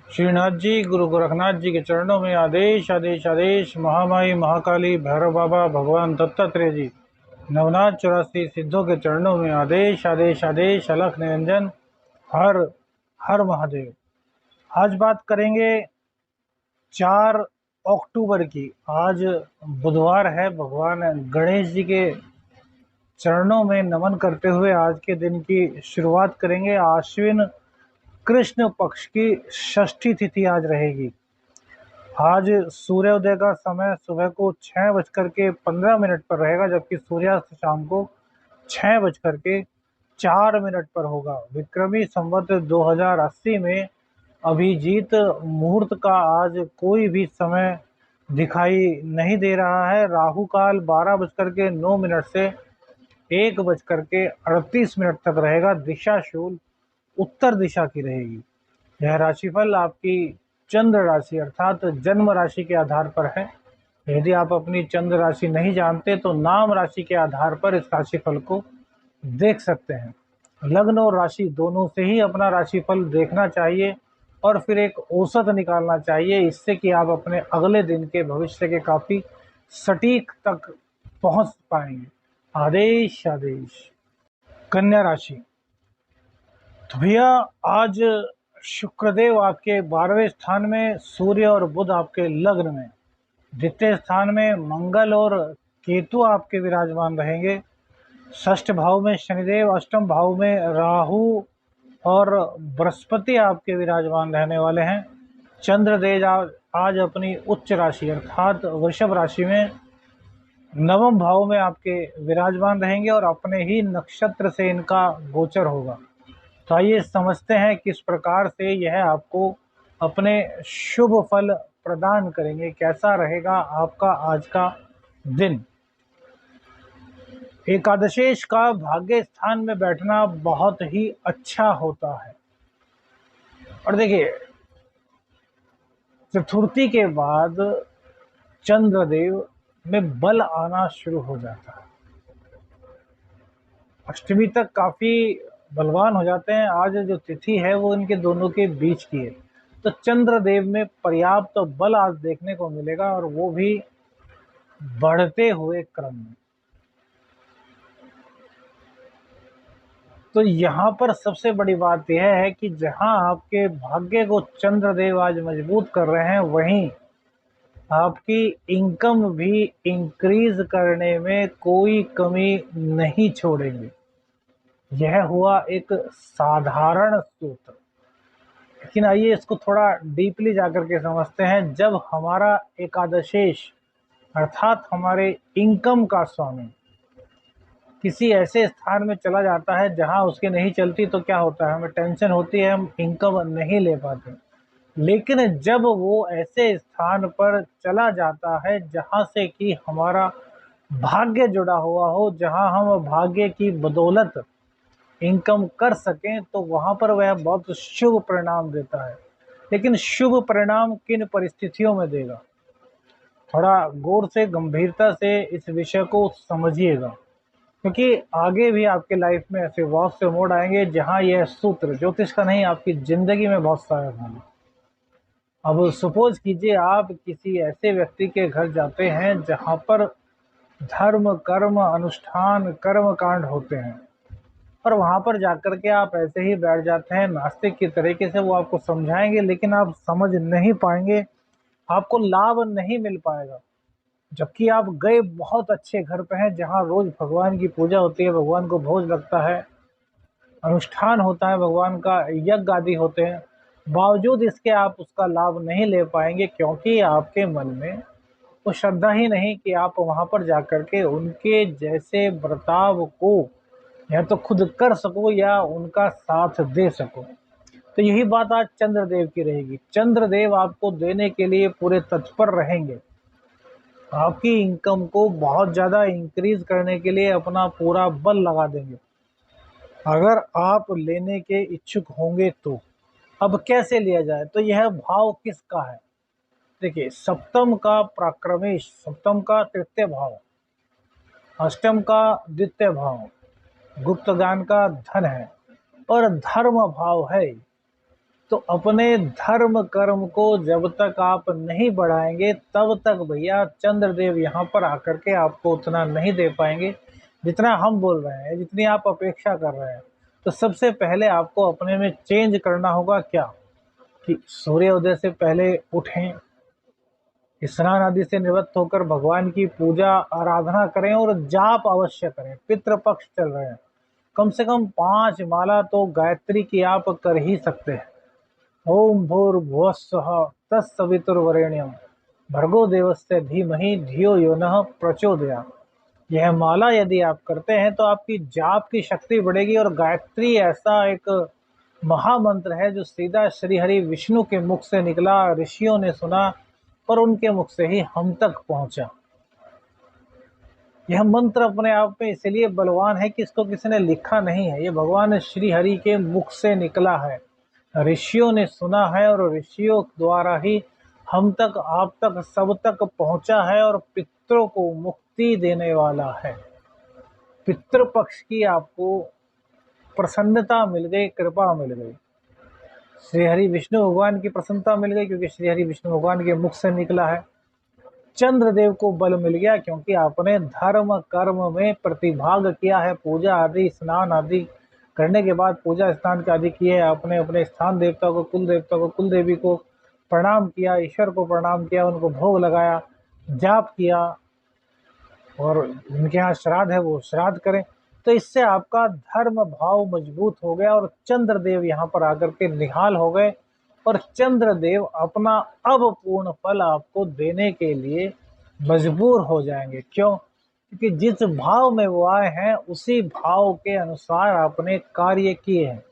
श्रीनाथ जी, गुरु गोरखनाथ जी के चरणों में आदेश आदेश आदेश। महामाई महाकाली भैरव बाबा भगवान दत्तात्रेय जी नवनाथ 84 सिद्धों के चरणों में आदेश आदेश आदेश। अलख निरंजन हर हर महादेव। आज बात करेंगे 4 अक्टूबर की। आज बुधवार है। भगवान गणेश जी के चरणों में नमन करते हुए आज के दिन की शुरुआत करेंगे। आश्विन कृष्ण पक्ष की षष्ठी तिथि आज रहेगी। आज सूर्योदय का समय सुबह को 6:15 पर रहेगा, जबकि सूर्यास्त शाम को 6:04 पर होगा। विक्रमी संवत 2080 में अभिजीत मुहूर्त का आज कोई भी समय दिखाई नहीं दे रहा है। राहु काल 12:09 से 1:38 तक रहेगा। दिशा शूल उत्तर दिशा की रहेगी। यह राशिफल आपकी चंद्र राशि अर्थात जन्म राशि के आधार पर है। यदि आप अपनी चंद्र राशि नहीं जानते तो नाम राशि के आधार पर इस राशिफल को देख सकते हैं। लग्न और राशि दोनों से ही अपना राशिफल देखना चाहिए और फिर एक औसत निकालना चाहिए, इससे कि आप अपने अगले दिन के भविष्य के काफी सटीक तक पहुंच पाएंगे। आदेश आदेश। कन्या राशि। तो भैया आज शुक्रदेव आपके 12वें स्थान में, सूर्य और बुध आपके लग्न में, द्वितीय स्थान में मंगल और केतु आपके विराजमान रहेंगे। षष्ठ भाव में शनिदेव, अष्टम भाव में राहु और बृहस्पति आपके विराजमान रहने वाले हैं। चंद्रदेव आज अपनी उच्च राशि अर्थात वृषभ राशि में नवम भाव में आपके विराजमान रहेंगे और अपने ही नक्षत्र से इनका गोचर होगा। तो आइए समझते हैं किस प्रकार से यह आपको अपने शुभ फल प्रदान करेंगे। कैसा रहेगा आपका आज का दिन। एकादशेश का भाग्य स्थान में बैठना बहुत ही अच्छा होता है। और देखिए, चतुर्थी के बाद चंद्रदेव में बल आना शुरू हो जाता है। अष्टमी तक काफी बलवान हो जाते हैं। आज जो तिथि है वो इनके दोनों के बीच की है, तो चंद्रदेव में पर्याप्त तो बल आज देखने को मिलेगा और वो भी बढ़ते हुए क्रम में। तो यहाँ पर सबसे बड़ी बात यह है कि जहाँ आपके भाग्य को चंद्रदेव आज मजबूत कर रहे हैं, वहीं आपकी इनकम भी इंक्रीज करने में कोई कमी नहीं छोड़ेंगे। यह हुआ एक साधारण सूत्र, लेकिन आइए इसको थोड़ा डीपली जाकर के समझते हैं। जब हमारा एकादशेश अर्थात हमारे इनकम का स्वामी किसी ऐसे स्थान में चला जाता है जहां उसकी नहीं चलती, तो क्या होता है, हमें टेंशन होती है, हम इनकम नहीं ले पाते। लेकिन जब वो ऐसे स्थान पर चला जाता है जहां से कि हमारा भाग्य जुड़ा हुआ हो, जहां हम भाग्य की बदौलत इनकम कर सकें, तो वहां पर वह बहुत शुभ परिणाम देता है। लेकिन शुभ परिणाम किन परिस्थितियों में देगा, थोड़ा गौर से गंभीरता से इस विषय को समझिएगा, क्योंकि आगे भी आपके लाइफ में ऐसे बहुत से मोड़ आएंगे जहां यह सूत्र ज्योतिष का नहीं, आपकी जिंदगी में बहुत सहायक होगा। अब सपोज कीजिए आप किसी ऐसे व्यक्ति के घर जाते हैं जहां पर धर्म कर्म अनुष्ठान कर्म कांड होते हैं, और वहां पर जाकर के आप ऐसे ही बैठ जाते हैं। नास्तिक की तरीके से वो आपको समझाएंगे, लेकिन आप समझ नहीं पाएंगे, आपको लाभ नहीं मिल पाएगा। जबकि आप गए बहुत अच्छे घर पे हैं जहां रोज भगवान की पूजा होती है, भगवान को भोज लगता है, अनुष्ठान होता है, भगवान का यज्ञ आदि होते हैं, बावजूद इसके आप उसका लाभ नहीं ले पाएंगे, क्योंकि आपके मन में वो श्रद्धा ही नहीं कि आप वहां पर जाकर के उनके जैसे बर्ताव को या तो खुद कर सको या उनका साथ दे सको। तो यही बात आज चंद्रदेव की रहेगी। चंद्रदेव आपको देने के लिए पूरे तत्पर रहेंगे, आपकी इनकम को बहुत ज़्यादा इंक्रीज करने के लिए अपना पूरा बल लगा देंगे, अगर आप लेने के इच्छुक होंगे तो। अब कैसे लिया जाए, तो यह भाव किसका है। देखिए, सप्तम का प्राक्रमेश, सप्तम का तृतीय भाव, अष्टम का द्वितीय भाव गुप्त ज्ञान का धन है और धर्म भाव है। तो अपने धर्म कर्म को जब तक आप नहीं बढ़ाएंगे तब तक भैया चंद्रदेव यहाँ पर आकर के आपको उतना नहीं दे पाएंगे जितना हम बोल रहे हैं, जितनी आप अपेक्षा कर रहे हैं। तो सबसे पहले आपको अपने में चेंज करना होगा क्या, कि सूर्योदय से पहले उठें, स्नान आदि से निवृत्त होकर भगवान की पूजा आराधना करें और जाप अवश्य करें। पितृपक्ष चल रहे हैं, कम से कम 5 माला तो गायत्री की आप कर ही सकते हैं। ओम भूर्भुवस्सुः तत्सवितुर्वरेण्यं भर्गो देवस्य धीमहि धियो यो नः प्रचोदयात्। यह माला यदि आप करते हैं तो आपकी जाप की शक्ति बढ़ेगी। और गायत्री ऐसा एक महामंत्र है जो सीधा श्री हरि विष्णु के मुख से निकला, ऋषियों ने सुना और उनके मुख से ही हम तक पहुंचा। यह मंत्र अपने आप में इसलिए बलवान है कि इसको किसी ने लिखा नहीं है, ये भगवान श्री हरि के मुख से निकला है, ऋषियों ने सुना है और ऋषियों द्वारा ही हम तक, आप तक, सब तक पहुंचा है और पितरों को मुक्ति देने वाला है। पितृपक्ष की आपको प्रसन्नता मिल गई, कृपा मिल गई, श्री हरि विष्णु भगवान की प्रसन्नता मिल गई क्योंकि श्री हरि विष्णु भगवान के मुख से निकला है। चंद्रदेव को बल मिल गया क्योंकि आपने धर्म कर्म में प्रतिभाग किया है। पूजा आदि स्नान आदि करने के बाद, पूजा स्नान आदि किए, आपने अपने स्थान देवता को, कुल देवता को, कुल देवी को प्रणाम किया, ईश्वर को प्रणाम किया, उनको भोग लगाया, जाप किया और उनके यहाँ श्राद्ध है वो श्राद्ध करें। तो इससे आपका धर्म भाव मजबूत हो गया और चंद्रदेव यहाँ पर आकर के निहाल हो गए और चंद्रदेव अपना अब पूर्ण फल आपको देने के लिए मजबूर हो जाएंगे। क्यों? क्योंकि जिस भाव में वो आए हैं उसी भाव के अनुसार आपने कार्य किए हैं।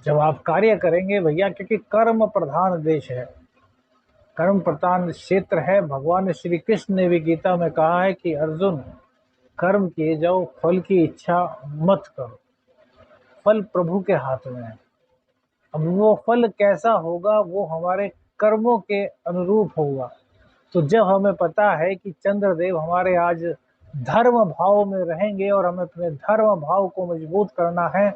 जब आप कार्य करेंगे भैया, क्योंकि कर्म प्रधान देश है, कर्म प्रधान क्षेत्र है। भगवान श्री कृष्ण ने भी गीता में कहा है कि अर्जुन, कर्म किए जाओ, फल की इच्छा मत करो, फल प्रभु के हाथ में है। अब वो फल कैसा होगा वो हमारे कर्मों के अनुरूप होगा। तो जब हमें पता है कि चंद्रदेव हमारे आज धर्म भाव में रहेंगे और हमें अपने धर्म भाव को मजबूत करना है,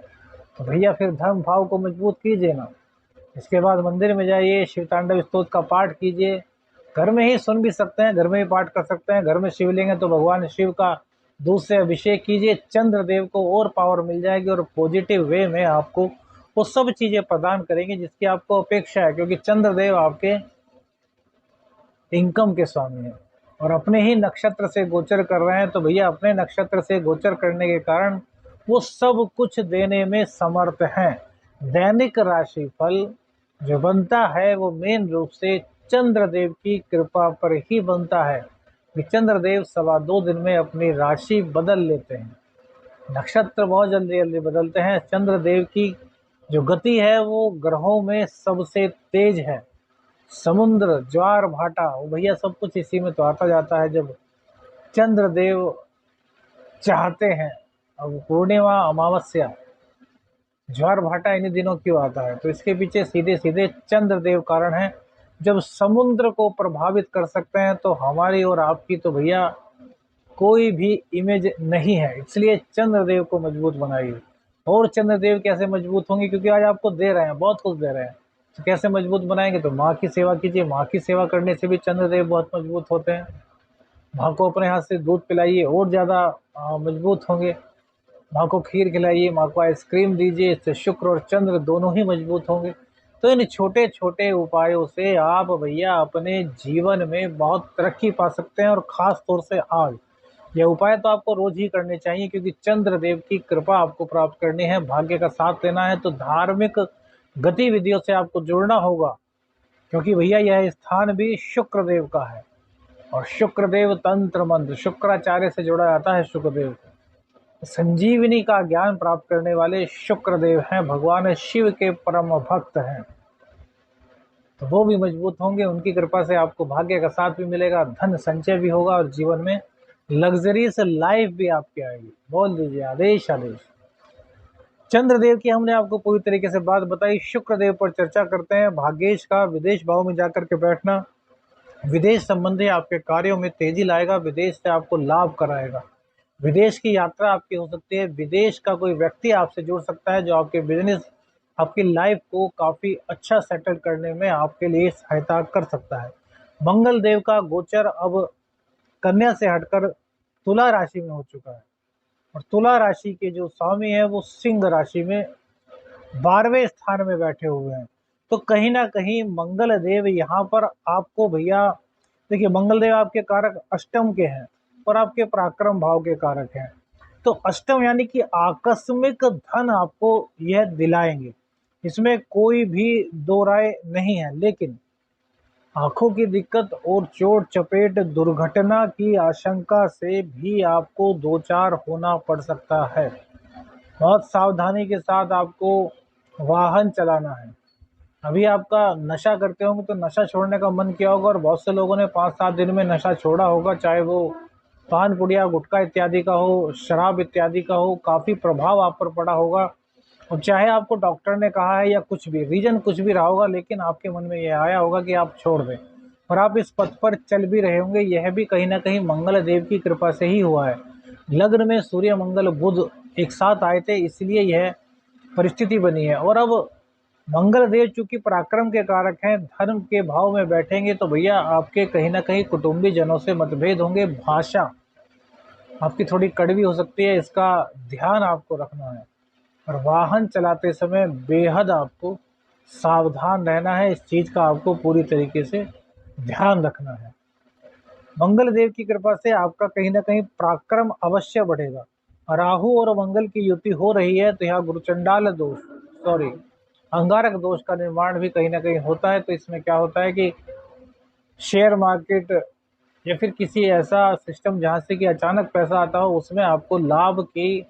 तो भैया फिर धर्म भाव को मजबूत कीजिए ना। इसके बाद मंदिर में जाइए, शिव तांडव स्तोत्र का पाठ कीजिए, घर में ही सुन भी सकते हैं, घर में ही पाठ कर सकते हैं। घर में शिवलिंग है तो भगवान शिव का दूध से अभिषेक कीजिए, चंद्रदेव को और पावर मिल जाएगी और पॉजिटिव वे में आपको वो सब चीजें प्रदान करेंगे जिसकी आपको अपेक्षा है। क्योंकि चंद्रदेव आपके इनकम के स्वामी हैं और अपने ही नक्षत्र से गोचर कर रहे हैं। तो भैया अपने नक्षत्र से गोचर करने के कारण वो सब कुछ देने में समर्थ हैं। दैनिक राशि फल जो बनता है वो मेन रूप से चंद्रदेव की कृपा पर ही बनता है। चंद्रदेव 2.25 दिन में अपनी राशि बदल लेते हैं, नक्षत्र बहुत जल्दी जल्दी बदलते हैं। चंद्रदेव की जो गति है वो ग्रहों में सबसे तेज है। समुद्र, ज्वार भाटा, वो भैया सब कुछ इसी में तो आता जाता है जब चंद्रदेव चाहते हैं। अब पूर्णिमा, अमावस्या, ज्वार भाटा इन्हीं दिनों क्यों आता है? तो इसके पीछे सीधे सीधे चंद्रदेव कारण है। जब समुद्र को प्रभावित कर सकते हैं तो हमारी और आपकी तो भैया कोई भी इमेज नहीं है। इसलिए चंद्रदेव को मजबूत बनाइए। और चंद्रदेव कैसे मजबूत होंगे? क्योंकि आज आपको दे रहे हैं, बहुत कुछ दे रहे हैं, तो कैसे मजबूत बनाएंगे? तो माँ की सेवा कीजिए, माँ की सेवा करने से भी चंद्रदेव बहुत मजबूत होते हैं। माँ को अपने हाथ से दूध पिलाइए और ज़्यादा मजबूत होंगे। माँ को खीर खिलाइए, माँ को आइसक्रीम दीजिए, इससे शुक्र और चंद्र दोनों ही मजबूत होंगे। तो इन छोटे छोटे उपायों से आप भैया अपने जीवन में बहुत तरक्की पा सकते हैं। और ख़ास तौर से आज यह उपाय तो आपको रोज ही करने चाहिए क्योंकि चंद्रदेव की कृपा आपको प्राप्त करनी है, भाग्य का साथ लेना है। तो धार्मिक गतिविधियों से आपको जुड़ना होगा क्योंकि भैया यह स्थान भी शुक्रदेव का है और शुक्रदेव तंत्र मंत्र, शुक्राचार्य से जोड़ा जाता है। शुक्रदेव संजीवनी का ज्ञान प्राप्त करने वाले शुक्रदेव हैं, भगवान शिव के परम भक्त हैं। तो वो भी मजबूत होंगे, उनकी कृपा से आपको भाग्य का साथ भी मिलेगा, धन संचय भी होगा और जीवन में लग्जरीज लाइफ भी आपकी आएगी। बोल दीजिए आदेश आदेश। चंद्रदेव की हमने आपको पूरी तरीके से बात बताई। शुक्रदेव पर चर्चा करते हैं। भाग्येश का विदेश भाव में जाकर के बैठना विदेश संबंधी आपके कार्यों में तेजी लाएगा, विदेश से आपको लाभ कराएगा। विदेश की यात्रा आपकी हो सकती है, विदेश का कोई व्यक्ति आपसे जुड़ सकता है जो आपके बिजनेस आपकी लाइफ को काफ़ी अच्छा सेटल करने में आपके लिए सहायता कर सकता है। मंगल देव का गोचर अब कन्या से हटकर तुला राशि में हो चुका है और तुला राशि के जो स्वामी है वो सिंह राशि में 12वें स्थान में बैठे हुए हैं। तो कहीं ना कहीं मंगल देव यहाँ पर आपको भैया, देखिए मंगल देव आपके कारक अष्टम के हैं और आपके पराक्रम भाव के कारक हैं। तो अष्टम यानी कि आकस्मिक धन आपको यह दिलाएंगे, इसमें कोई भी दो राय नहीं है। लेकिन आंखों की दिक्कत और चोट चपेट दुर्घटना की आशंका से भी आपको दो चार होना पड़ सकता है। बहुत सावधानी के साथ आपको वाहन चलाना है। अभी आपका नशा करते होंगे तो नशा छोड़ने का मन किया होगा और बहुत से लोगों ने 5-7 दिन में नशा छोड़ा होगा, चाहे वो पान पुड़िया गुटखा इत्यादि का हो, शराब इत्यादि का हो, काफ़ी प्रभाव आप पर पड़ा होगा। और चाहे आपको डॉक्टर ने कहा है या कुछ भी रीजन कुछ भी रहा होगा, लेकिन आपके मन में यह आया होगा कि आप छोड़ दें और आप इस पथ पर चल भी रहे होंगे। यह भी कहीं ना कहीं मंगल देव की कृपा से ही हुआ है। लग्न में सूर्य मंगल बुध एक साथ आए थे, इसलिए यह परिस्थिति बनी है। और अब मंगल देव चूंकि पराक्रम के कारक हैं, धर्म के भाव में बैठेंगे तो भैया आपके कहीं ना कहीं कुटुंबी जनों से मतभेद होंगे। भाषा आपकी थोड़ी कड़वी हो सकती है, इसका ध्यान आपको रखना है। और वाहन चलाते समय बेहद आपको सावधान रहना है, इस चीज़ का आपको पूरी तरीके से ध्यान रखना है। मंगल देव की कृपा से आपका कहीं ना कहीं पराक्रम अवश्य बढ़ेगा। राहु और मंगल की युति हो रही है तो यहाँ गुरुचंडाल दोष, सॉरी अंगारक दोष का निर्माण भी कहीं ना कहीं होता है। तो इसमें क्या होता है कि शेयर मार्केट या फिर किसी ऐसा सिस्टम जहाँ से कि अचानक पैसा आता हो, उसमें आपको लाभ की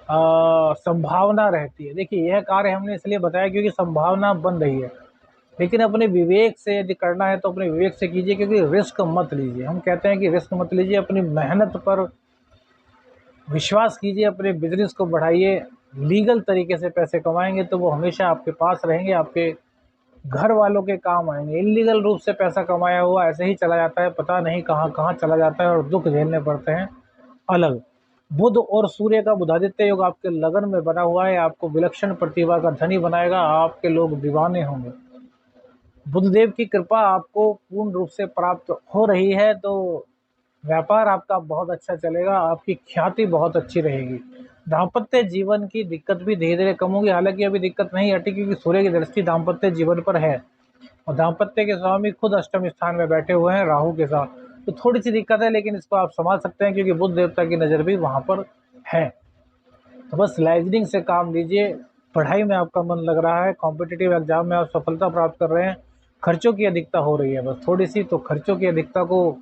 संभावना रहती है। देखिए यह कार्य हमने इसलिए बताया क्योंकि संभावना बन रही है, लेकिन अपने विवेक से यदि करना है तो अपने विवेक से कीजिए, क्योंकि रिस्क मत लीजिए। हम कहते हैं कि रिस्क मत लीजिए, अपनी मेहनत पर विश्वास कीजिए, अपने बिजनेस को बढ़ाइए। लीगल तरीके से पैसे कमाएंगे तो वो हमेशा आपके पास रहेंगे, आपके घर वालों के काम आएंगे। इलीगल रूप से पैसा कमाया हुआ ऐसे ही चला जाता है, पता नहीं कहाँ कहाँ चला जाता है और दुख झेलने पड़ते हैं अलग। बुध और सूर्य का बुधादित्य योग आपके लगन में बना हुआ है, आपको विलक्षण प्रतिभा का धनी बनाएगा, आपके लोग दीवाने होंगे। बुधदेव की कृपा आपको पूर्ण रूप से प्राप्त हो रही है, तो व्यापार आपका बहुत अच्छा चलेगा, आपकी ख्याति बहुत अच्छी रहेगी। दाम्पत्य जीवन की दिक्कत भी धीरे धीरे कम होगी, हालांकि अभी दिक्कत नहीं हटी क्योंकि सूर्य की दृष्टि दाम्पत्य जीवन पर है और दाम्पत्य के स्वामी खुद अष्टम स्थान में बैठे हुए हैं राहु के साथ। तो थोड़ी सी दिक्कत है, लेकिन इसको आप संभाल सकते हैं क्योंकि बुध देवता की नज़र भी वहाँ पर है। तो बस लाइजनिंग से काम लीजिए। पढ़ाई में आपका मन लग रहा है, कॉम्पिटिटिव एग्जाम में आप सफलता प्राप्त कर रहे हैं। खर्चों की अधिकता हो रही है बस थोड़ी सी, तो खर्चों की अधिकता को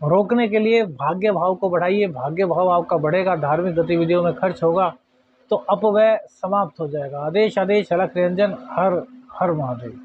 रोकने के लिए भाग्य भाव को बढ़ाइए। भाग्य भाव आपका बढ़ेगा, धार्मिक गतिविधियों में खर्च होगा तो अपव्यय समाप्त हो जाएगा। आदेश आदेश अलख निरंजन, हर हर महादेव।